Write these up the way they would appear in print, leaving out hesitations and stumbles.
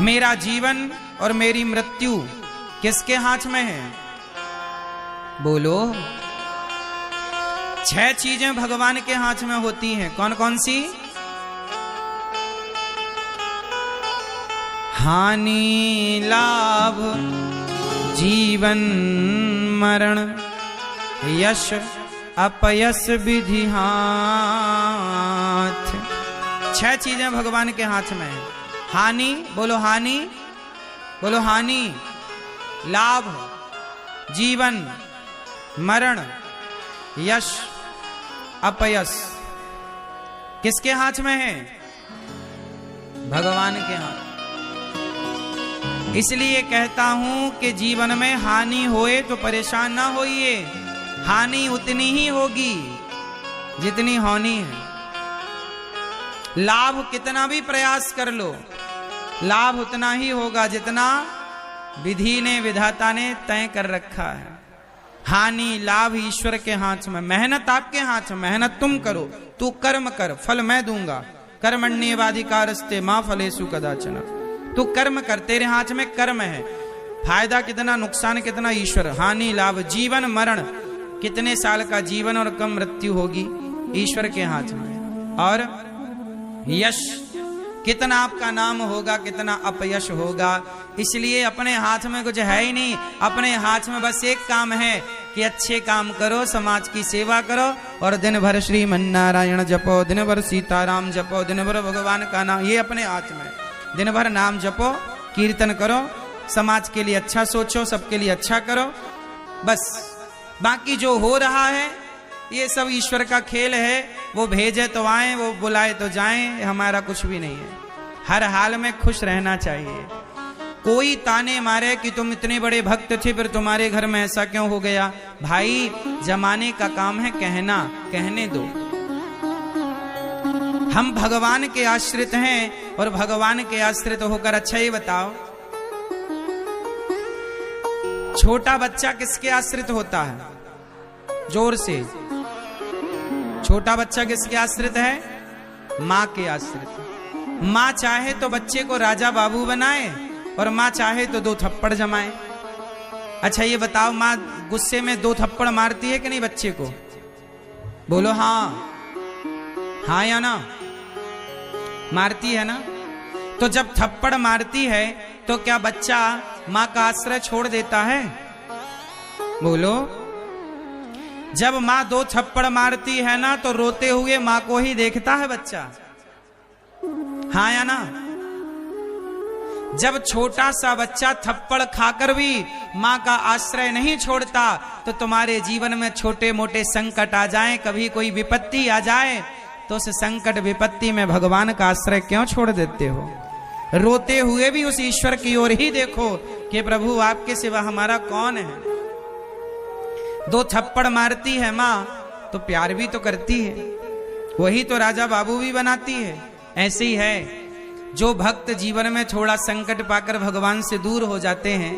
मेरा जीवन और मेरी मृत्यु किसके हाथ में है? बोलो। 6 चीजें भगवान के हाथ में होती हैं। कौन कौन सी? हानि लाभ जीवन मरण यश अपयश विधि हाथ। 6 चीजें भगवान के हाथ में है। हानि, बोलो हानि, बोलो हानि, लाभ, जीवन, मरण, यश, अपयश किसके हाथ में है? भगवान के हाथ। इसलिए कहता हूं कि जीवन में हानि होए तो परेशान ना होइए। हानि उतनी ही होगी जितनी होनी है। लाभ कितना भी प्रयास कर लो, लाभ उतना ही होगा जितना विधि ने, विधाता ने तय कर रखा है। हानि लाभ ईश्वर के हाथ में। मेहनत आपके हाथ में। मेहनत तुम करो, तू कर्म कर, फल मैं दूंगा। कर्मण्येवाधिकारस्ते मां फलेषु कदाचन। तू कर्म कर, तेरे हाथ में कर्म है। फायदा कितना, नुकसान कितना, ईश्वर। हानि लाभ जीवन मरण, कितने साल का जीवन और कब मृत्यु होगी, ईश्वर के हाथ में। और यश, कितना आपका नाम होगा, कितना अपयश होगा। इसलिए अपने हाथ में कुछ है ही नहीं। अपने हाथ में बस एक काम है कि अच्छे काम करो, समाज की सेवा करो और दिन भर श्रीमन्नारायण जपो, दिन भर सीताराम जपो, दिन भर भगवान का नाम, ये अपने हाथ में। दिन भर नाम जपो, कीर्तन करो, समाज के लिए अच्छा सोचो, सबके लिए अच्छा करो, बस। बाकी जो हो रहा है ये सब ईश्वर का खेल है। वो भेजे तो आए, वो बुलाए तो जाएं, हमारा कुछ भी नहीं है। हर हाल में खुश रहना चाहिए। कोई ताने मारे कि तुम इतने बड़े भक्त थे फिर तुम्हारे घर में ऐसा क्यों हो गया, भाई जमाने का काम है कहना, कहने दो। हम भगवान के आश्रित हैं और भगवान के आश्रित होकर, अच्छा ये बताओ, छोटा बच्चा किसके आश्रित होता है? जोर से। छोटा बच्चा किसके आश्रित है? माँ के आश्रित। माँ चाहे तो बच्चे को राजा बाबू बनाए और माँ चाहे तो 2 थप्पड़ जमाए। अच्छा ये बताओ, माँ गुस्से में 2 थप्पड़ मारती है कि नहीं बच्चे को? बोलो हाँ, हाँ या ना? मारती है ना? तो जब थप्पड़ मारती है तो क्या बच्चा माँ का आश्रय छोड़ देता है? बोलो। जब माँ 2 थप्पड़ मारती है ना तो रोते हुए माँ को ही देखता है बच्चा, हाँ या ना? जब छोटा सा बच्चा थप्पड़ खाकर भी माँ का आश्रय नहीं छोड़ता तो तुम्हारे जीवन में छोटे मोटे संकट आ जाएं, कभी कोई विपत्ति आ जाए तो उस संकट विपत्ति में भगवान का आश्रय क्यों छोड़ देते हो? रोते हुए भी उस ईश्वर की ओर ही देखो कि प्रभु आपके सिवा हमारा कौन है। 2 थप्पड़ मारती है माँ तो प्यार भी तो करती है, वही तो राजा बाबू भी बनाती है। ऐसे ही है, जो भक्त जीवन में थोड़ा संकट पाकर भगवान से दूर हो जाते हैं,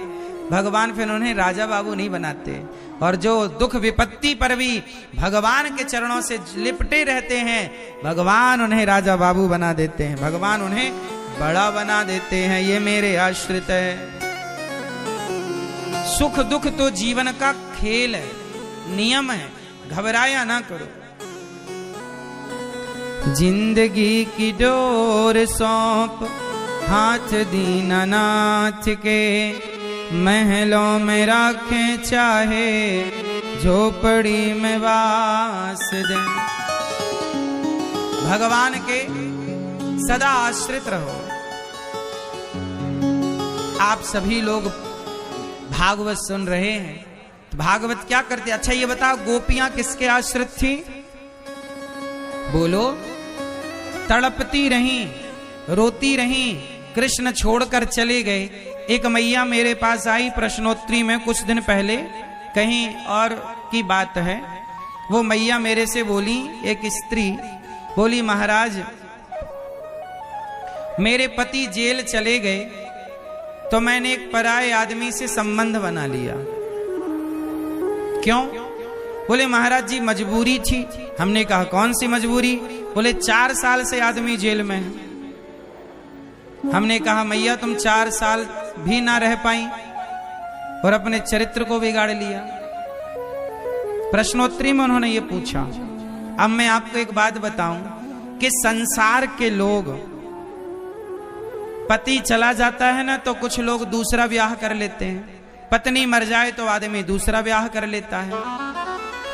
भगवान फिर उन्हें राजा बाबू नहीं बनाते। और जो दुख विपत्ति पर भी भगवान के चरणों से लिपटे रहते हैं, भगवान उन्हें राजा बाबू बना देते हैं, भगवान उन्हें बड़ा बना देते हैं। ये मेरे आश्रित है। सुख दुख तो जीवन का खेल है, नियम है, घबराया ना करो। जिंदगी की डोर सौंप हाथ दीनानाथ के, महलों में रखें चाहे झोपड़ी में वास दें। भगवान के सदा आश्रित रहो। आप सभी लोग भागवत सुन रहे हैं, तो भागवत क्या करते? अच्छा ये बताओ, गोपियां किसके आश्रित थी? बोलो। तड़पती रहीं, रोती रहीं, कृष्ण छोड़कर चले गए। एक मैया मेरे पास आई प्रश्नोत्तरी में कुछ दिन पहले, कहीं और की बात है। वो मैया मेरे से बोली, एक स्त्री बोली, महाराज मेरे पति जेल चले गए तो मैंने एक पराये आदमी से संबंध बना लिया। क्यों? बोले महाराज जी मजबूरी थी। हमने कहा कौन सी मजबूरी? बोले 4 साल से आदमी जेल में है। हमने कहा मैया तुम 4 साल भी ना रह पाई और अपने चरित्र को बिगाड़ लिया। प्रश्नोत्तरी में उन्होंने ये पूछा। अब मैं आपको एक बात बताऊं कि संसार के लोग, पति चला जाता है ना तो कुछ लोग दूसरा ब्याह कर लेते हैं, पत्नी मर जाए तो आदमी दूसरा ब्याह कर लेता है।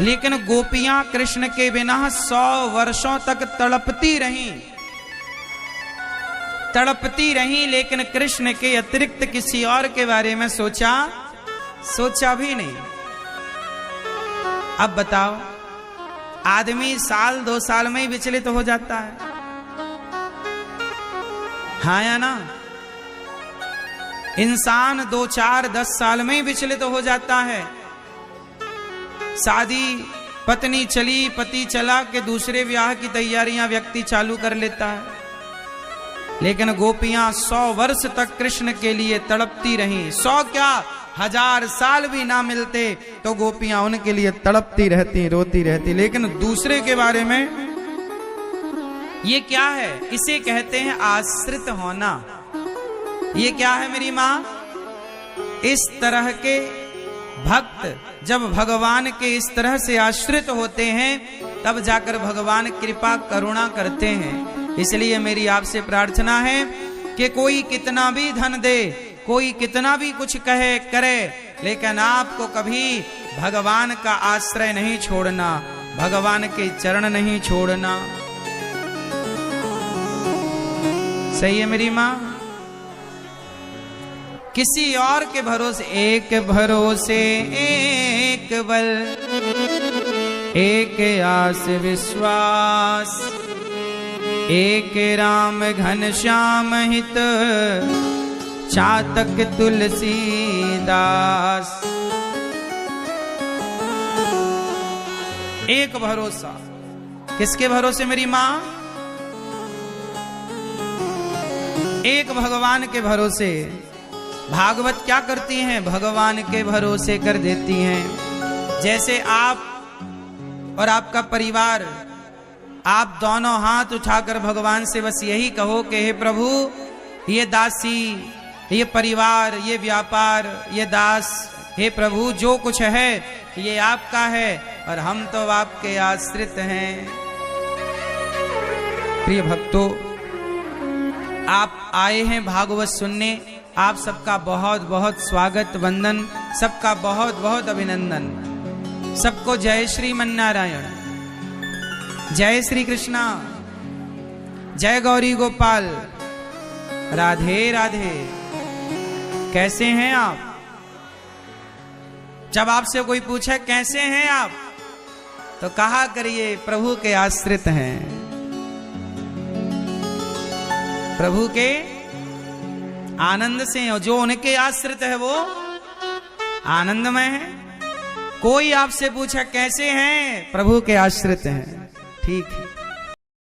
लेकिन गोपियां कृष्ण के बिना 100 वर्षों तक तड़पती रहीं, लेकिन कृष्ण के अतिरिक्त किसी और के बारे में सोचा भी नहीं। अब बताओ, आदमी 1-2 साल में ही विचलित हो जाता है, हाँ या ना? इंसान 2, 4, 10 साल में ही विचलित हो जाता है। शादी, पत्नी चली, पति चला के दूसरे ब्याह की तैयारियां व्यक्ति चालू कर लेता है। लेकिन गोपियां 100 वर्ष तक कृष्ण के लिए तड़पती रहीं। 100 क्या, 1000 साल भी ना मिलते तो गोपियां उनके लिए तड़पती रहती, रोती रहती। लेकिन दूसरे के बारे में, ये क्या है? इसे कहते हैं आश्रित होना। ये क्या है मेरी माँ? इस तरह के भक्त जब भगवान के इस तरह से आश्रित होते हैं तब जाकर भगवान कृपा करुणा करते हैं। इसलिए मेरी आपसे प्रार्थना है कि कोई कितना भी धन दे, कोई कितना भी कुछ कहे करे, लेकिन आपको कभी भगवान का आश्रय नहीं छोड़ना, भगवान के चरण नहीं छोड़ना। सही है मेरी माँ? किसी और के भरोसे, एक भरोसे एक बल, एक आस विश्वास, एक राम घनश्याम हित, चातक तुलसीदास। एक भरोसा, किसके भरोसे मेरी माँ? एक भगवान के भरोसे। भागवत क्या करती हैं? भगवान के भरोसे कर देती हैं। जैसे आप और आपका परिवार, आप दोनों हाथ उठाकर भगवान से बस यही कहो कि हे प्रभु, ये दासी, ये परिवार, ये व्यापार, ये दास, हे प्रभु जो कुछ है ये आपका है और हम तो आपके आश्रित हैं। प्रिय भक्तों, आप आए हैं भागवत सुनने, आप सबका बहुत बहुत स्वागत, वंदन, सबका बहुत बहुत अभिनंदन। सबको जय श्री मन्नारायण, जय श्री कृष्णा, जय गौरी गोपाल, राधे राधे। कैसे हैं आप? जब आपसे कोई पूछे कैसे हैं आप, तो कहा करिए प्रभु के आश्रित हैं, प्रभु के आनंद से। और जो उनके आश्रित है वो आनंदमय है। कोई आपसे पूछा कैसे हैं, प्रभु के आश्रित हैं, ठीक है।